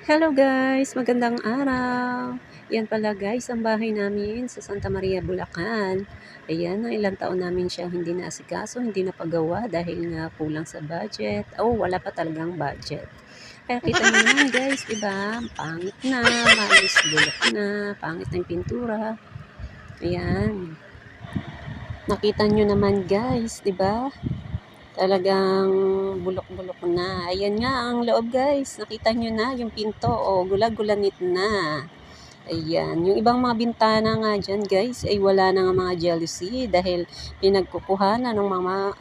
Hello guys, magandang araw. Yan pala guys, ang bahay namin sa Santa Maria, Bulacan. Ayan, ilang taon namin siyang hindi naasikaso, hindi napagawa dahil nga kulang sa budget. Oh, wala pa talagang budget. Kaya kita nyo naman guys, diba? Pangit na, malis bulok na, pangit na yung pintura. Ayan. Nakita nyo naman guys, diba? Talagang bulok-bulok na. Ayan nga ang loob guys. Nakita nyo na yung pinto. O, gulag-gulanit na. Ayan. Yung ibang mga bintana nga dyan guys ay wala na nga mga jealousy dahil pinagkukuhanan ng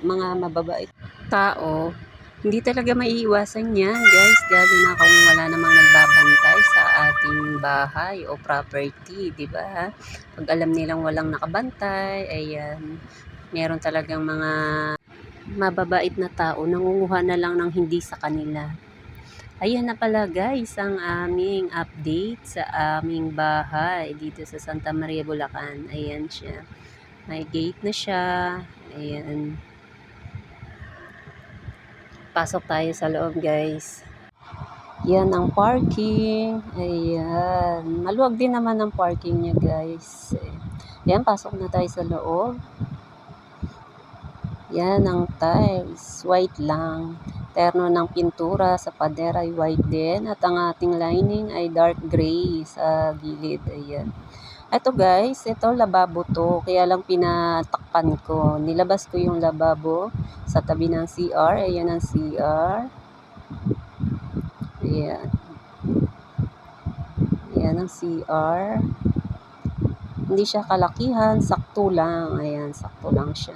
mga mababait tao. Hindi talaga maiiwasan yan guys. Lalo na kung wala namang nagbabantay sa ating bahay o property. Diba? Pag alam nilang walang nakabantay, ayan. Meron talagang mga mababait na tao, nangunguha na lang ng hindi sa kanila. Ayan na pala guys ang aming update sa aming bahay dito sa Santa Maria, Bulacan. Ayan siya. May gate na siya. Ayan. Pasok tayo sa loob guys. Yan ang parking. Ayan. Maluwag din naman ang parking niya guys. Ayan, pasok na tayo sa loob. Yan ang tiles, white lang. Terno ng pintura sa pader ay white din. At ang ating lining ay dark gray sa gilid. Ayan. Ito guys, ito lababo to. Kaya lang pinatakpan ko. Nilabas ko yung lababo sa tabi ng CR. Ayan ang CR. Ayan. Ayan ang CR. Hindi siya kalakihan, sakto lang. Ayan, sakto lang siya.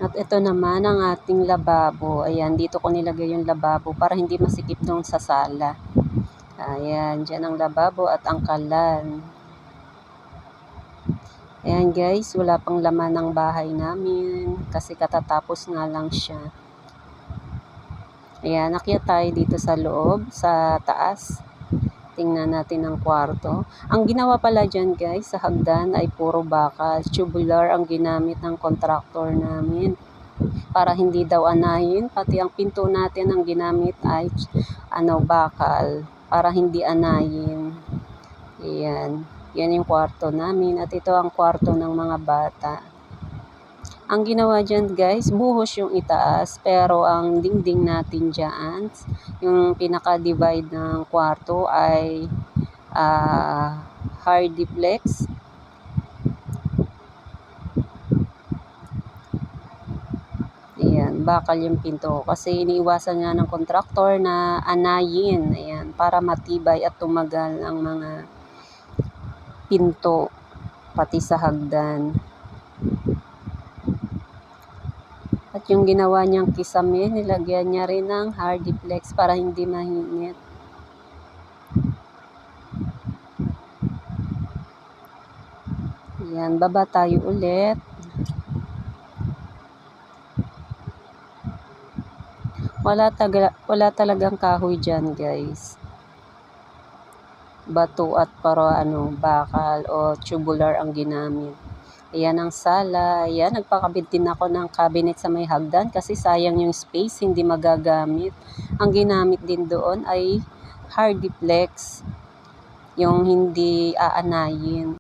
At ito naman ang ating lababo. Ayan, dito ko nilagay yung lababo para hindi masikip doon sa sala. Ayan, dyan ang lababo at ang kalan. Ayan guys, wala pang laman ng bahay namin kasi katatapos nga lang siya. Ayan, akyat tayo dito sa loob, sa taas. Tingnan natin ang kwarto. Ang ginawa pala dyan guys, sa hagdan ay puro bakal. Tubular ang ginamit ng contractor namin para hindi daw anayin. Pati ang pinto natin ang ginamit ay bakal para hindi anayin. Ayan. Yan yung kwarto namin at ito ang kwarto ng mga bata. Ang ginawa dyan guys, buhos yung itaas pero ang dingding natin dyan, yung pinaka-divide ng kwarto ay hardiplex. Ayan, bakal yung pinto kasi iniiwasan nga ng kontraktor na anayin. Ayan, para matibay at tumagal ang mga pinto pati sa hagdan. At yung ginawa niyang kisame, nilagyan niya rin ng hardiplex para hindi mahinit. Ayan, baba tayo ulit. Wala talagang kahoy dyan guys. Bato at bakal o tubular ang ginamit. Ayan ang sala. Ayan, nagpakabit din ako ng cabinet sa may hagdan kasi sayang yung space, hindi magagamit. Ang ginamit din doon ay hardiplex, yung hindi aanayin.